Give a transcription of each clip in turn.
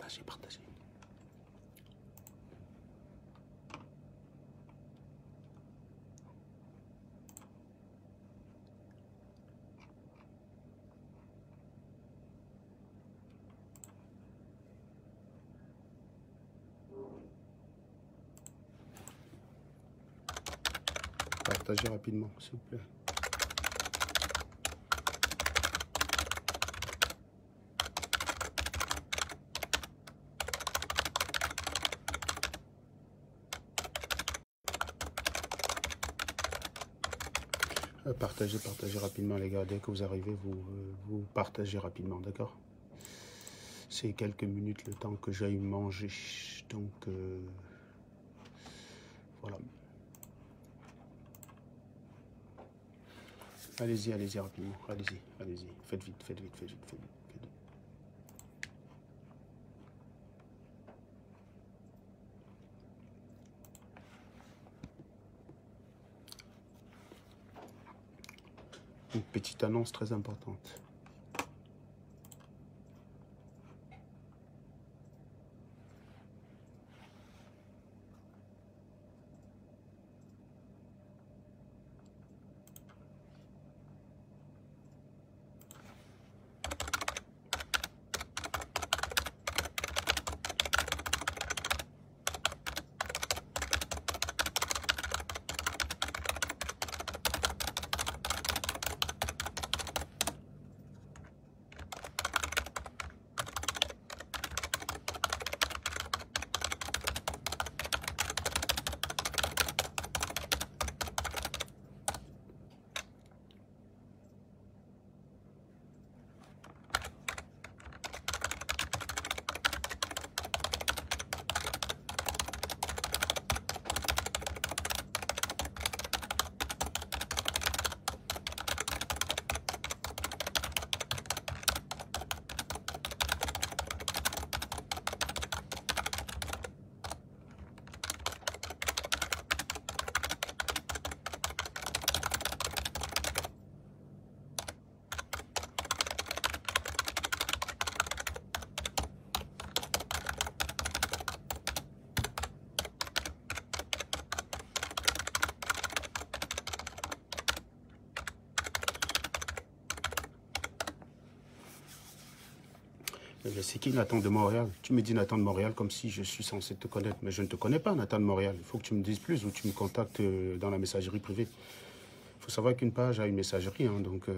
partagez, partagez. Partagez rapidement, s'il vous plaît. Partagez, partagez rapidement les gars, dès que vous arrivez, vous partagez rapidement, d'accord? C'est quelques minutes le temps que j'aille manger, donc voilà. Allez-y, allez-y rapidement, allez-y, allez-y, faites vite, faites vite, faites vite, faites vite, faites vite. Une petite annonce très importante. C'est qui Nathan de Montréal? Tu me dis Nathan de Montréal comme si je suis censé te connaître, mais je ne te connais pas, Nathan de Montréal. Il faut que tu me dises plus ou tu me contactes dans la messagerie privée. Il faut savoir qu'une page a une messagerie, hein, donc...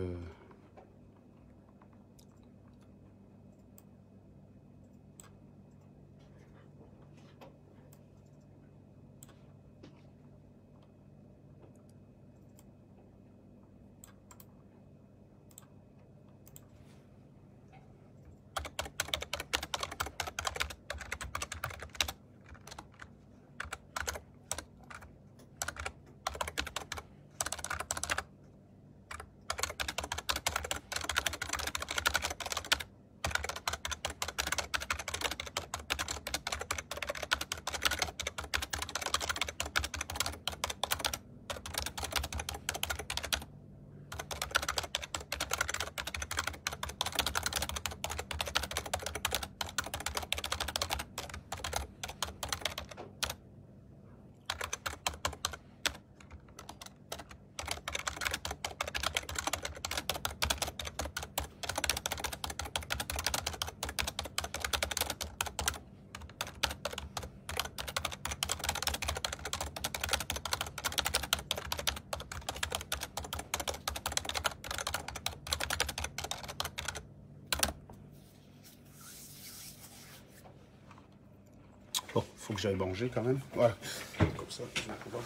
Bon, faut que j'aille manger quand même. Voilà. Comme ça, je vais pouvoir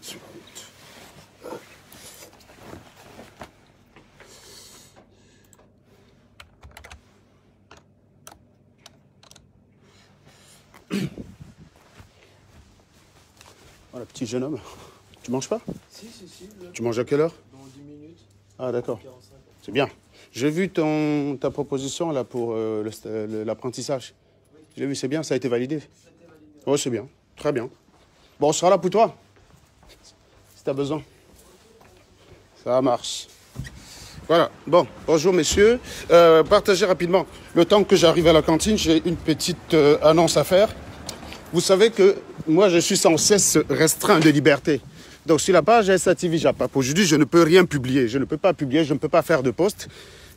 sur la route. Voilà, petit jeune homme. Tu manges pas? Si. Tu manges à quelle heure? Dans 10 minutes. Ah, d'accord. C'est bien. J'ai vu ta proposition là pour l'apprentissage. Oui. J'ai vu, c'est bien, ça a été validé. Ça a été validé. Oui, c'est bien. Très bien. Bon, on sera là pour toi. Si tu as besoin. Ça marche. Voilà. Bon, bonjour messieurs. Partagez rapidement. Le temps que j'arrive à la cantine, j'ai une petite annonce à faire. Vous savez que moi, je suis sans cesse restreint de liberté. Donc, sur la page SATV Japap, aujourd'hui, je ne peux rien publier. Je ne peux pas publier, je ne peux pas faire de post.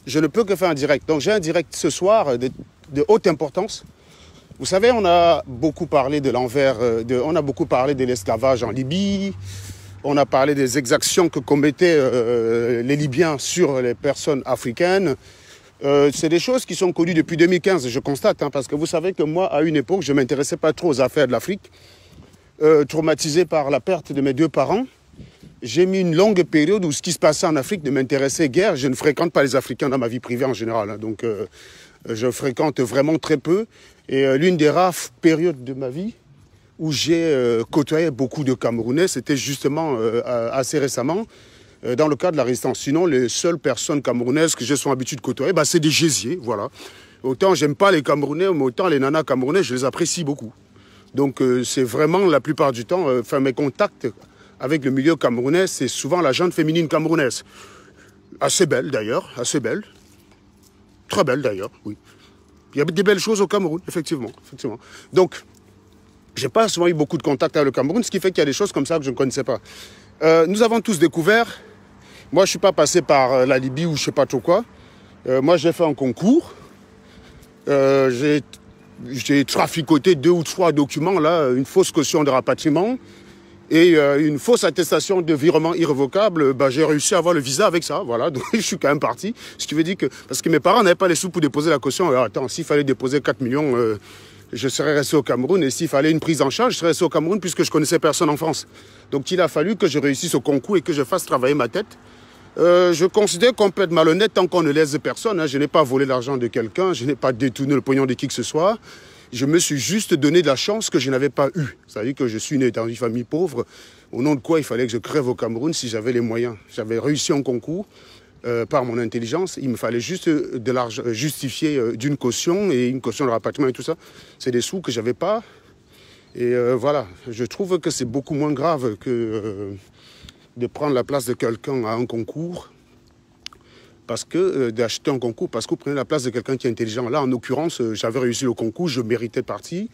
Je ne peux que faire un direct. Donc, j'ai un direct ce soir de haute importance. Vous savez, on a beaucoup parlé de l'envers, on a beaucoup parlé de l'esclavage en Libye. On a parlé des exactions que commettaient les Libyens sur les personnes africaines. C'est des choses qui sont connues depuis 2015, je constate, hein, parce que vous savez que moi, à une époque, je ne m'intéressais pas trop aux affaires de l'Afrique. Traumatisé par la perte de mes deux parents, j'ai mis une longue période où ce qui se passait en Afrique ne m'intéressait guère. Je ne fréquente pas les Africains dans ma vie privée en général, hein, donc je fréquente vraiment très peu. Et l'une des rares périodes de ma vie où j'ai côtoyé beaucoup de Camerounais, c'était justement assez récemment, dans le cadre de la résistance. Sinon, les seules personnes camerounaises que j'ai son habitude de côtoyer, bah, c'est des gésiers, voilà. Autant j'aime pas les Camerounais, mais autant les nanas camerounais, je les apprécie beaucoup. Donc c'est vraiment la plupart du temps, mes contacts avec le milieu camerounais, c'est souvent la gente féminine camerounaise. Assez belle d'ailleurs, assez belle. Très belle d'ailleurs, oui. Il y a des belles choses au Cameroun, effectivement. Donc, j'ai pas souvent eu beaucoup de contacts avec le Cameroun, ce qui fait qu'il y a des choses comme ça que je ne connaissais pas. Nous avons tous découvert, moi je ne suis pas passé par la Libye ou je ne sais pas trop quoi. Moi j'ai fait un concours, j'ai traficoté 2 ou 3 documents, là, une fausse caution de rapatriement et une fausse attestation de virement irrévocable. Bah, j'ai réussi à avoir le visa avec ça, voilà, donc je suis quand même parti. Ce qui veut dire que, parce que mes parents n'avaient pas les sous pour déposer la caution, alors, attends, s'il fallait déposer 4 millions, je serais resté au Cameroun, et s'il fallait une prise en charge, je serais resté au Cameroun puisque je connaissais personne en France. Donc il a fallu que je réussisse au concours et que je fasse travailler ma tête. Je considère qu'on peut être malhonnête tant qu'on ne lèse personne, hein. Je n'ai pas volé l'argent de quelqu'un, je n'ai pas détourné le pognon de qui que ce soit. Je me suis juste donné de la chance que je n'avais pas eu. C'est-à-dire que je suis né dans une famille pauvre, au nom de quoi il fallait que je crève au Cameroun si j'avais les moyens. J'avais réussi en concours par mon intelligence. Il me fallait juste de l'argent justifié d'une caution et une caution de rapatriement et tout ça. C'est des sous que je n'avais pas. Et voilà, je trouve que c'est beaucoup moins grave que de prendre la place de quelqu'un à un concours. Parce que d'acheter un concours, parce que vous prenez la place de quelqu'un qui est intelligent. Là, en l'occurrence, j'avais réussi le concours, je méritais partie.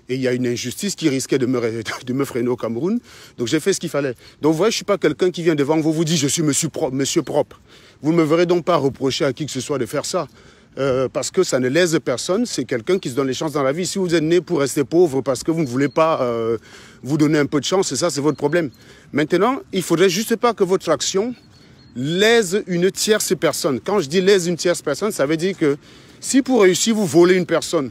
Et il y a une injustice qui risquait de me freiner au Cameroun. Donc j'ai fait ce qu'il fallait. Donc vous voyez, je ne suis pas quelqu'un qui vient devant vous dit je suis monsieur propre. Vous ne me verrez donc pas reprocher à qui que ce soit de faire ça. Parce que ça ne lèse personne, c'est quelqu'un qui se donne les chances dans la vie. Si vous êtes né pour rester pauvre parce que vous ne voulez pas vous donner un peu de chance, et ça c'est votre problème. Maintenant, il ne faudrait juste pas que votre action lèse une tierce personne. Quand je dis lèse une tierce personne, ça veut dire que si pour réussir, vous volez une personne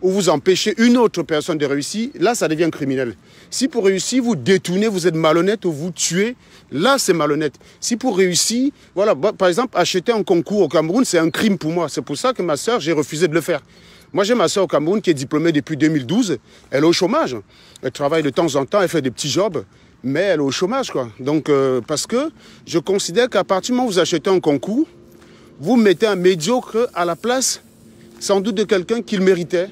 ou vous empêchez une autre personne de réussir, là, ça devient criminel. Si pour réussir, vous détournez, vous êtes malhonnête ou vous tuez, là, c'est malhonnête. Si pour réussir, voilà, par exemple, acheter un concours au Cameroun, c'est un crime pour moi. C'est pour ça que ma sœur, j'ai refusé de le faire. Moi, j'ai ma sœur au Cameroun qui est diplômée depuis 2012. Elle est au chômage. Elle travaille de temps en temps, elle fait des petits jobs. Mais elle est au chômage, quoi. Donc, parce que je considère qu'à partir du moment où vous achetez un concours, vous mettez un médiocre à la place, sans doute, de quelqu'un qui le méritait.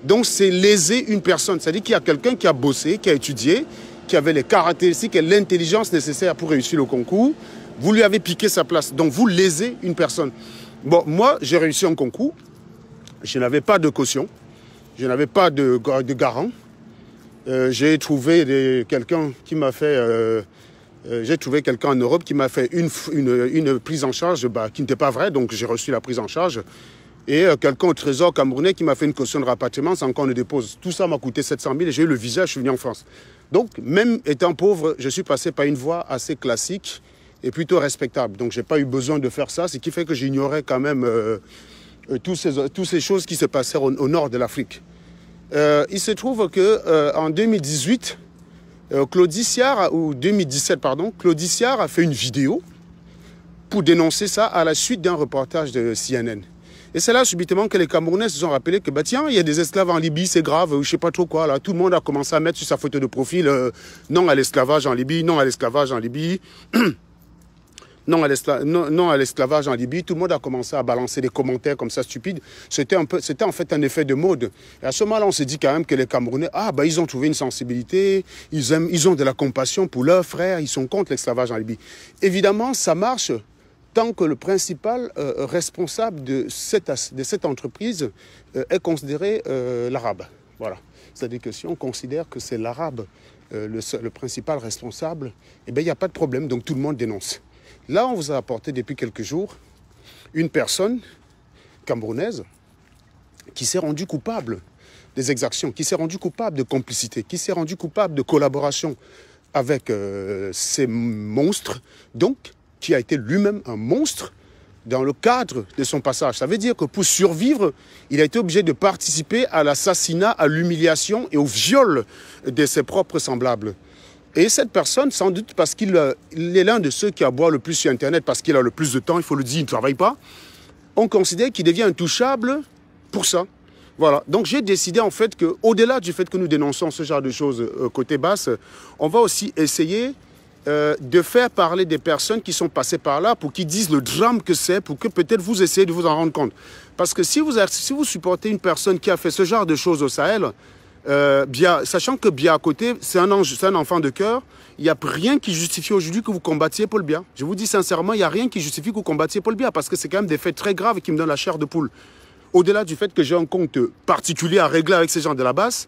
Donc, c'est léser une personne. C'est-à-dire qu'il y a quelqu'un qui a bossé, qui a étudié, qui avait les caractéristiques et l'intelligence nécessaires pour réussir le concours. Vous lui avez piqué sa place. Donc, vous lésez une personne. Bon, moi, j'ai réussi un concours. Je n'avais pas de caution. Je n'avais pas de garant. J'ai trouvé quelqu'un qui m'a fait... j'ai trouvé quelqu'un en Europe qui m'a fait une prise en charge qui n'était pas vraie, donc j'ai reçu la prise en charge. Et quelqu'un au Trésor camerounais qui m'a fait une caution de rapatriement sans qu'on ne dépose. Tout ça m'a coûté 700 000 et j'ai eu le visa, je suis venu en France. Donc, même étant pauvre, je suis passé par une voie assez classique et plutôt respectable. Donc, je n'ai pas eu besoin de faire ça, ce qui fait que j'ignorais quand même toutes ces choses qui se passèrent au nord de l'Afrique. Il se trouve qu'en 2018, Claudie Siard, ou 2017, pardon, Claudie Siard a fait une vidéo pour dénoncer ça à la suite d'un reportage de CNN. Et c'est là, subitement, que les Camerounais se sont rappelés que, bah, tiens, il y a des esclaves en Libye, c'est grave, je ne sais pas trop quoi. Là. Tout le monde a commencé à mettre sur sa photo de profil non à l'esclavage en Libye, non à l'esclavage en Libye. Non à l'esclavage en Libye, tout le monde a commencé à balancer des commentaires comme ça stupides. C'était en fait un effet de mode. Et à ce moment-là, on s'est dit quand même que les Camerounais, ils ont trouvé une sensibilité, ils ont de la compassion pour leurs frères, ils sont contre l'esclavage en Libye. Évidemment, ça marche tant que le principal responsable de cette entreprise est considéré l'arabe. Voilà. C'est-à-dire que si on considère que c'est l'arabe le principal responsable, eh bien, il n'y a pas de problème, donc tout le monde dénonce. Là, on vous a apporté depuis quelques jours une personne camerounaise qui s'est rendue coupable des exactions, qui s'est rendue coupable de complicité, qui s'est rendue coupable de collaboration avec ces monstres, donc qui a été lui-même un monstre dans le cadre de son passage. Ça veut dire que pour survivre, il a été obligé de participer à l'assassinat, à l'humiliation et au viol de ses propres semblables. Et cette personne, sans doute parce qu'il est l'un de ceux qui aboient le plus sur Internet, parce qu'il a le plus de temps, il faut le dire, il ne travaille pas, on considère qu'il devient intouchable pour ça. Voilà, donc j'ai décidé en fait qu'au-delà du fait que nous dénonçons ce genre de choses côté basse, on va aussi essayer de faire parler des personnes qui sont passées par là pour qu'ils disent le drame que c'est, pour que peut-être vous essayez de vous en rendre compte. Parce que si vous supportez une personne qui a fait ce genre de choses au Sahel, sachant que Bia à côté, c'est un enfant de cœur, il n'y a rien qui justifie aujourd'hui que vous combattiez Paul Bia. Je vous dis sincèrement, il n'y a rien qui justifie que vous combattiez Paul Bia, parce que c'est quand même des faits très graves qui me donnent la chair de poule. Au-delà du fait que j'ai un compte particulier à régler avec ces gens de la basse,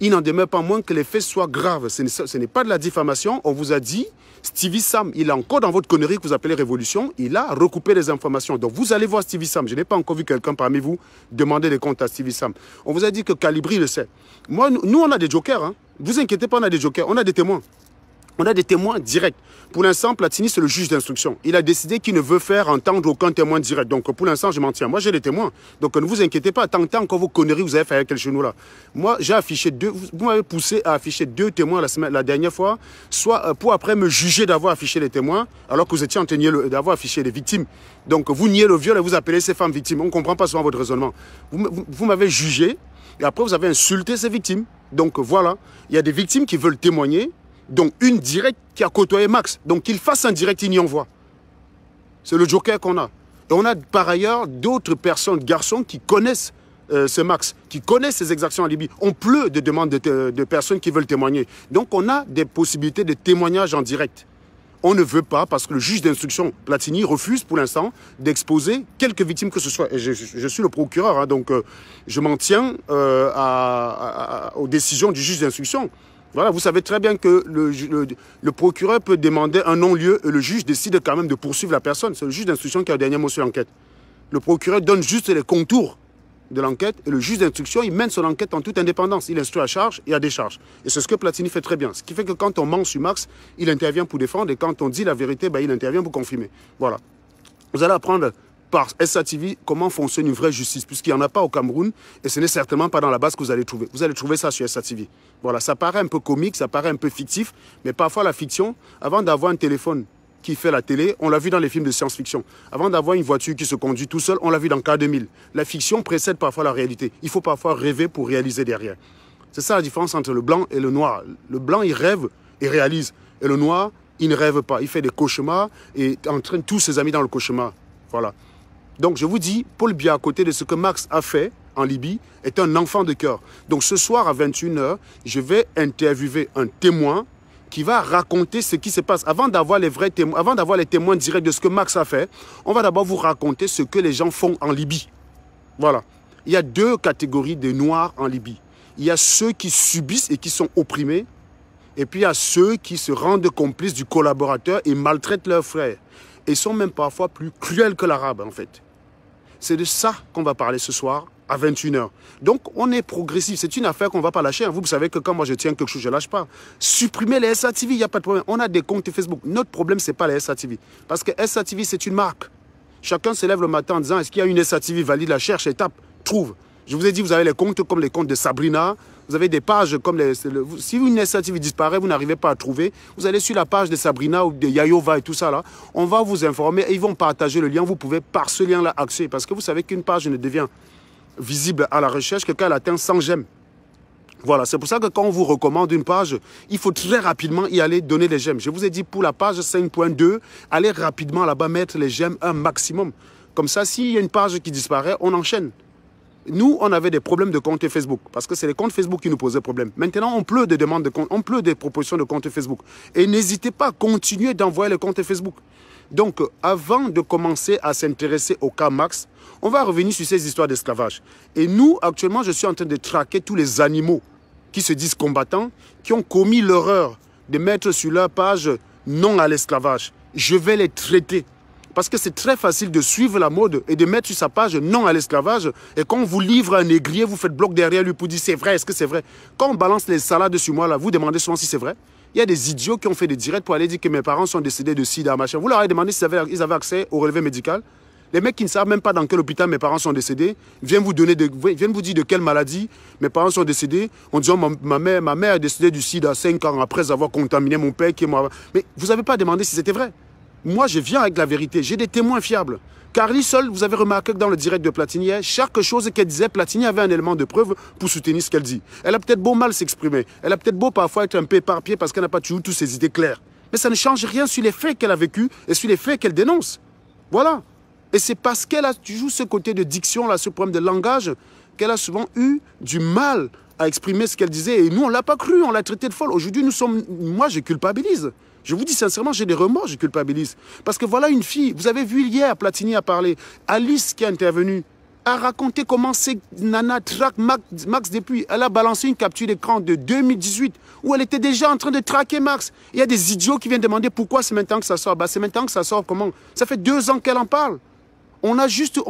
il n'en demeure pas moins que les faits soient graves. Ce n'est pas de la diffamation. On vous a dit, Stevie Sam, il est encore dans votre connerie que vous appelez révolution, il a recoupé les informations. Donc vous allez voir Stevie Sam. Je n'ai pas encore vu quelqu'un parmi vous demander des comptes à Stevie Sam. On vous a dit que Calibri le sait. Moi, nous, on a des jokers. Hein. Vous inquiétez pas, on a des jokers. On a des témoins. On a des témoins directs. Pour l'instant, Platini, c'est le juge d'instruction. Il a décidé qu'il ne veut faire entendre aucun témoin direct. Donc, pour l'instant, je m'en tiens. Moi, j'ai des témoins. Donc, ne vous inquiétez pas. Tant que vos conneries, vous avez fait avec quel genou là. Moi, j'ai affiché vous m'avez poussé à afficher 2 témoins la dernière fois, soit pour après me juger d'avoir affiché les témoins, alors que vous étiez en train d'avoir affiché les victimes. Donc, vous niez le viol et vous appelez ces femmes victimes. On ne comprend pas souvent votre raisonnement. Vous m'avez jugé et après, vous avez insulté ces victimes. Donc, voilà. Il y a des victimes qui veulent témoigner. Donc, une directe qui a côtoyé Max. Donc, qu'il fasse un direct, il y envoie. C'est le joker qu'on a. Et on a par ailleurs d'autres personnes, garçons, qui connaissent ce Max, qui connaissent ses exactions en Libye. On pleut de demandes de personnes qui veulent témoigner. Donc, on a des possibilités de témoignage en direct. On ne veut pas, parce que le juge d'instruction, Platini, refuse pour l'instant d'exposer quelques victimes que ce soit. Et je suis le procureur, hein, donc je m'en tiens aux décisions du juge d'instruction. Voilà, vous savez très bien que le procureur peut demander un non-lieu et le juge décide quand même de poursuivre la personne. C'est le juge d'instruction qui a le dernier mot sur l'enquête. Le procureur donne juste les contours de l'enquête et le juge d'instruction, il mène son enquête en toute indépendance. Il instruit à charge et à décharge. Et c'est ce que Platini fait très bien. Ce qui fait que quand on ment sur Max, il intervient pour défendre et quand on dit la vérité, ben, il intervient pour confirmer. Voilà. Vous allez apprendre par SATV comment fonctionne une vraie justice, puisqu'il n'y en a pas au Cameroun, et ce n'est certainement pas dans la base que vous allez trouver. Vous allez trouver ça sur SATV. Voilà, ça paraît un peu comique, ça paraît un peu fictif, mais parfois la fiction, avant d'avoir un téléphone qui fait la télé, on l'a vu dans les films de science-fiction. Avant d'avoir une voiture qui se conduit tout seul, on l'a vu dans K2000. La fiction précède parfois la réalité. Il faut parfois rêver pour réaliser derrière. C'est ça la différence entre le blanc et le noir. Le blanc, il rêve et réalise. Et le noir, il ne rêve pas. Il fait des cauchemars et entraîne tous ses amis dans le cauchemar. Voilà. Donc, je vous dis, Paul Bia, à côté de ce que Max a fait en Libye, est un enfant de cœur. Donc, ce soir, à 21 h, je vais interviewer un témoin qui va raconter ce qui se passe. Avant d'avoir les vrais témoins, avant d'avoir les témoins directs de ce que Max a fait, on va d'abord vous raconter ce que les gens font en Libye. Voilà. Il y a 2 catégories de noirs en Libye. Il y a ceux qui subissent et qui sont opprimés, et puis il y a ceux qui se rendent complices du collaborateur et maltraitent leurs frères. Et sont même parfois plus cruels que l'arabe, en fait. C'est de ça qu'on va parler ce soir à 21 h. Donc, on est progressif. C'est une affaire qu'on ne va pas lâcher. Vous savez que quand moi je tiens quelque chose, je ne lâche pas. Supprimer les SATV, il n'y a pas de problème. On a des comptes Facebook. Notre problème, ce n'est pas les SATV. Parce que SATV, c'est une marque. Chacun se lève le matin en disant, est-ce qu'il y a une SATV valide? La cherche et tape, trouve. Je vous ai dit, vous avez les comptes comme les comptes de Sabrina. Vous avez des pages comme les... Si une SATV disparaît, vous n'arrivez pas à trouver, vous allez sur la page de Sabrina ou de Yayova et tout ça là. On va vous informer et ils vont partager le lien. Vous pouvez par ce lien-là accéder. Parce que vous savez qu'une page ne devient visible à la recherche que quand elle atteint 100 j'aime. Voilà, c'est pour ça que quand on vous recommande une page, il faut très rapidement y aller donner les j'aime. Je vous ai dit pour la page 5.2, allez rapidement là-bas mettre les j'aime un maximum. Comme ça, s'il y a une page qui disparaît, on enchaîne. Nous, on avait des problèmes de compte Facebook, parce que c'est les comptes Facebook qui nous posaient problème. Maintenant, on pleut de demandes de compte, on pleut des propositions de compte Facebook. Et n'hésitez pas à continuer d'envoyer les comptes Facebook. Donc, avant de commencer à s'intéresser au cas Max, on va revenir sur ces histoires d'esclavage. Et nous, actuellement, je suis en train de traquer tous les animaux qui se disent combattants, qui ont commis l'erreur de mettre sur leur page « non à l'esclavage ». Je vais les traiter. Parce que c'est très facile de suivre la mode et de mettre sur sa page « non à l'esclavage ». Et quand on vous livre un négrier, vous faites bloc derrière lui pour dire « c'est vrai, est-ce que c'est vrai ?» Quand on balance les salades sur moi, là, vous demandez souvent si c'est vrai. Il y a des idiots qui ont fait des directs pour aller dire que mes parents sont décédés de sida, machin. Vous leur avez demandé s'ils avaient accès au relevé médical. Les mecs qui ne savent même pas dans quel hôpital mes parents sont décédés viennent vous dire de quelle maladie mes parents sont décédés en disant ma mère est décédée du sida 5 ans après avoir contaminé mon père qui est mort. Mais vous n'avez pas demandé si c'était vrai. Moi, je viens avec la vérité. J'ai des témoins fiables. Carly seule, vous avez remarqué que dans le direct de Platini, chaque chose qu'elle disait, Platini avait un élément de preuve pour soutenir ce qu'elle dit. Elle a peut-être beau mal s'exprimer. Elle a peut-être beau parfois être un peu éparpillée parce qu'elle n'a pas toujours toutes ses idées claires. Mais ça ne change rien sur les faits qu'elle a vécus et sur les faits qu'elle dénonce. Voilà. Et c'est parce qu'elle a toujours ce côté de diction, là, ce problème de langage, qu'elle a souvent eu du mal à exprimer ce qu'elle disait. Et nous, on ne l'a pas cru, on l'a traité de folle. Aujourd'hui, moi, je culpabilise. Je vous dis sincèrement, j'ai des remords, je culpabilise. Parce que voilà une fille, vous avez vu hier, Platini a parlé, Alice qui est intervenue, a raconté comment ces nanas traquent Max depuis. Elle a balancé une capture d'écran de 2018 où elle était déjà en train de traquer Max. Il y a des idiots qui viennent demander pourquoi c'est maintenant que ça sort. Bah, c'est maintenant que ça sort comment? Ça fait 2 ans qu'elle en parle. On l'a juste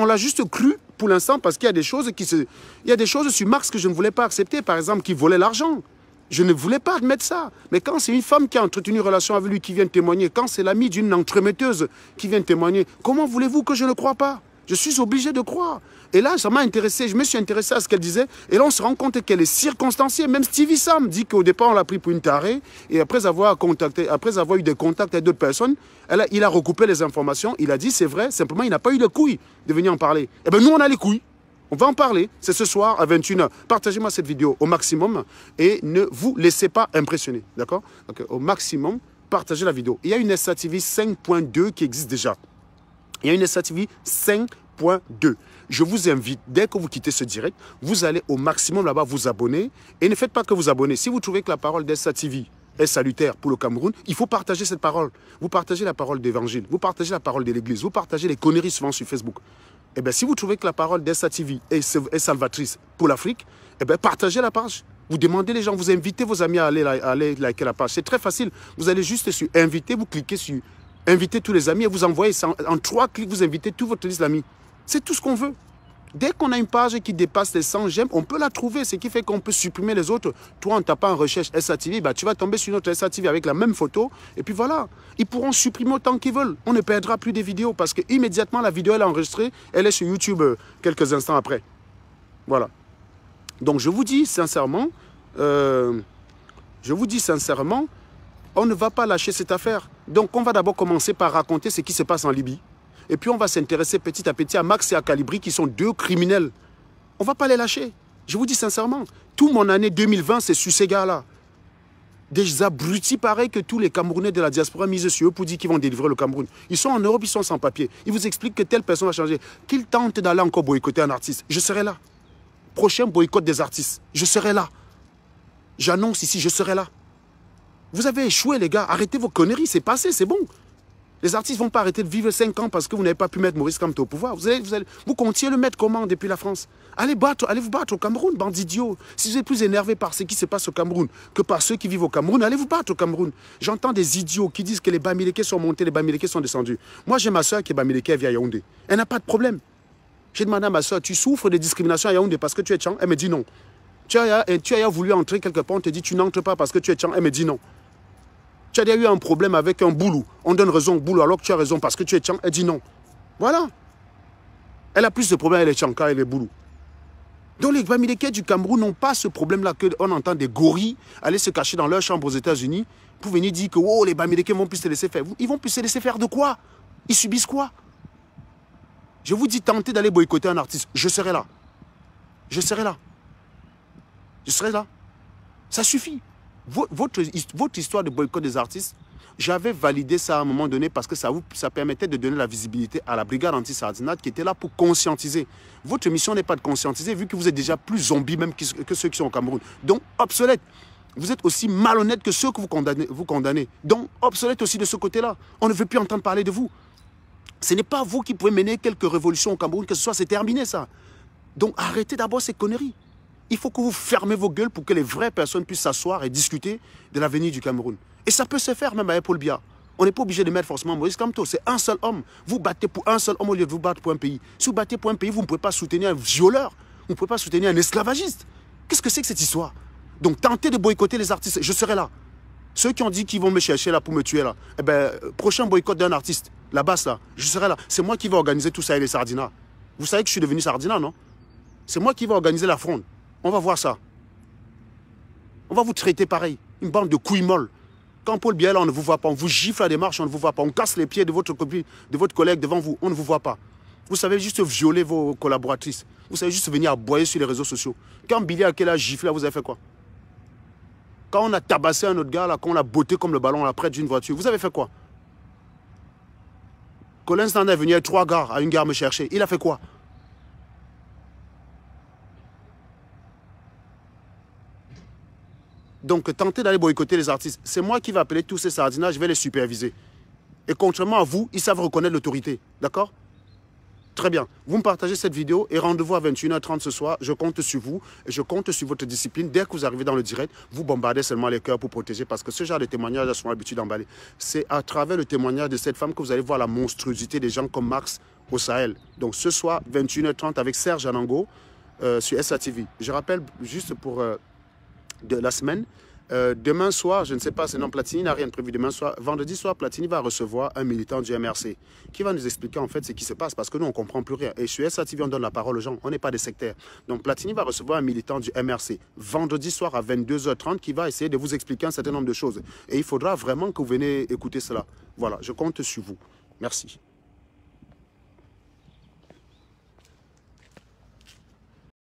cru pour l'instant parce qu'il y a des choses il y a des choses sur Max que je ne voulais pas accepter. Par exemple, qu'il volait l'argent. Je ne voulais pas admettre ça. Mais quand c'est une femme qui a entretenu une relation avec lui qui vient témoigner, quand c'est l'ami d'une entremetteuse qui vient témoigner, comment voulez-vous que je ne croie pas? Je suis obligé de croire. Et là, ça m'a intéressé. Je me suis intéressé à ce qu'elle disait. Et là, on se rend compte qu'elle est circonstanciée. Même Stevie Sam dit qu'au départ, on l'a pris pour une tarée. Et après avoir eu des contacts avec d'autres personnes, il a recoupé les informations. Il a dit, c'est vrai, simplement, il n'a pas eu de couilles de venir en parler. Eh bien, nous, on a les couilles. On va en parler. C'est ce soir à 21h. Partagez-moi cette vidéo au maximum et ne vous laissez pas impressionner. D'accord? Donc, au maximum, partagez la vidéo. Il y a une SATV 5.2 qui existe déjà. Il y a une SATV 5.2. Je vous invite, dès que vous quittez ce direct, vous allez au maximum là-bas vous abonner. Et ne faites pas que vous abonner. Si vous trouvez que la parole d'SATV est salutaire pour le Cameroun, il faut partager cette parole. Vous partagez la parole d'évangile, vous partagez la parole de l'Église, vous partagez les conneries souvent sur Facebook. Eh bien, si vous trouvez que la parole d'SATV est salvatrice pour l'Afrique, eh bien, partagez la page. Vous demandez les gens, vous invitez vos amis à aller liker la page. C'est très facile. Vous allez juste sur inviter, vous cliquez sur inviter tous les amis et vous envoyez ça. En 3 clics, vous invitez toute votre liste d'amis. C'est tout ce qu'on veut. Dès qu'on a une page qui dépasse les 100 j'aime, on peut la trouver. Ce qui fait qu'on peut supprimer les autres. Toi, en tapant en recherche SATV, bah, tu vas tomber sur notre SATV avec la même photo. Et puis voilà. Ils pourront supprimer autant qu'ils veulent. On ne perdra plus des vidéos parce qu'immédiatement, la vidéo elle est enregistrée. Elle est sur YouTube quelques instants après. Voilà. Donc, je vous dis sincèrement, on ne va pas lâcher cette affaire. Donc, on va d'abord commencer par raconter ce qui se passe en Libye. Et puis, on va s'intéresser petit à petit à Max et à Calibri, qui sont 2 criminels. On ne va pas les lâcher. Je vous dis sincèrement, toute mon année 2020, c'est sur ces gars-là. Des abrutis pareils que tous les Camerounais de la diaspora misent sur eux pour dire qu'ils vont délivrer le Cameroun. Ils sont en Europe, ils sont sans papier. Ils vous expliquent que telle personne va changer. Qu'ils tentent d'aller encore boycotter un artiste. Je serai là. Prochain boycott des artistes. Je serai là. J'annonce ici, je serai là. Vous avez échoué, les gars. Arrêtez vos conneries. C'est passé, c'est bon. Les artistes ne vont pas arrêter de vivre 5 ans parce que vous n'avez pas pu mettre Maurice Kamto au pouvoir. Vous comptiez le mettre comment depuis la France? Allez vous battre au Cameroun, bandits idiots. Si vous êtes plus énervé par ce qui se passe au Cameroun que par ceux qui vivent au Cameroun, allez vous battre au Cameroun. J'entends des idiots qui disent que les Bamileke sont montés, les Bamileke sont descendus. Moi, j'ai ma soeur qui est Bamileke, elle vit à Yaoundé. Elle n'a pas de problème. J'ai demandé à ma soeur, tu souffres de discrimination à Yaoundé parce que tu es Tchang? Elle me dit non. Tu as voulu entrer quelque part, on te dit tu n'entres pas parce que tu es Tchang? Elle me dit non. Tu as déjà eu un problème avec un boulou. On donne raison au boulou alors que tu as raison parce que tu es Tchang. Elle dit non. Voilà. Elle a plus de problèmes avec les Tchang et les boulous. Donc les Bamileke du Cameroun n'ont pas ce problème-là qu'on entend des gorilles aller se cacher dans leur chambre aux États-Unis pour venir dire que oh, les Bamileke vont plus se laisser faire. Ils vont plus se laisser faire de quoi? Ils subissent quoi? Je vous dis, tentez d'aller boycotter un artiste. Je serai là. Je serai là. Je serai là. Ça suffit. Votre histoire de boycott des artistes, j'avais validé ça à un moment donné parce que ça permettait de donner la visibilité à la brigade anti-sardinate qui était là pour conscientiser. Votre mission n'est pas de conscientiser vu que vous êtes déjà plus zombies même que ceux qui sont au Cameroun. Donc, obsolète. Vous êtes aussi malhonnête que ceux que vous condamnez. Donc, obsolète aussi de ce côté-là. On ne veut plus entendre parler de vous. Ce n'est pas vous qui pouvez mener quelques révolutions au Cameroun, que ce soit, c'est terminé ça. Donc arrêtez d'abord ces conneries. Il faut que vous fermez vos gueules pour que les vraies personnes puissent s'asseoir et discuter de l'avenir du Cameroun. Et ça peut se faire même avec Paul Biya. On n'est pas obligé de mettre forcément Maurice Kamto. C'est un seul homme. Vous battez pour un seul homme au lieu de vous battre pour un pays. Si vous battez pour un pays, vous ne pouvez pas soutenir un violeur. Vous ne pouvez pas soutenir un esclavagiste. Qu'est-ce que c'est que cette histoire? Donc tentez de boycotter les artistes. Je serai là. Ceux qui ont dit qu'ils vont me chercher là pour me tuer là, eh ben, prochain boycott d'un artiste, la basse là, je serai là. C'est moi qui vais organiser tout ça et les Sardina. Vous savez que je suis devenu Sardina, non? C'est moi qui vais organiser la fronde. On va voir ça. On va vous traiter pareil. Une bande de couilles molles. Quand Paul Biya, on ne vous voit pas. On vous gifle à la démarche, on ne vous voit pas. On casse les pieds de votre copine, de votre collègue devant vous. On ne vous voit pas. Vous savez juste violer vos collaboratrices. Vous savez juste venir aboyer sur les réseaux sociaux. Quand Billy a giflé, là, vous avez fait quoi? Quand on a tabassé un autre gars, là, quand on l'a botté comme le ballon là, près d'une voiture, vous avez fait quoi? Colin Stand est venu avec 3 gars à une gare me chercher. Il a fait quoi? Donc, tentez d'aller boycotter les artistes. C'est moi qui vais appeler tous ces sardinats, je vais les superviser. Et contrairement à vous, ils savent reconnaître l'autorité. D'accord? Très bien. Vous me partagez cette vidéo et rendez-vous à 21h30 ce soir. Je compte sur vous et je compte sur votre discipline. Dès que vous arrivez dans le direct, vous bombardez seulement les cœurs pour protéger parce que ce genre de témoignages, elles sont l'habitude d'emballer. C'est à travers le témoignage de cette femme que vous allez voir la monstruosité des gens comme Max au Sahel. Donc ce soir, 21h30 avec Serge Anango sur SATV. Je rappelle juste pour de la semaine. Demain soir, je ne sais pas, sinon Platini n'a rien de prévu demain soir. Vendredi soir, Platini va recevoir un militant du MRC qui va nous expliquer en fait ce qui se passe parce que nous, on ne comprend plus rien. Et sur SATV, on donne la parole aux gens. On n'est pas des sectaires. Donc Platini va recevoir un militant du MRC vendredi soir à 22h30 qui va essayer de vous expliquer un certain nombre de choses. Et il faudra vraiment que vous venez écouter cela. Voilà, je compte sur vous. Merci.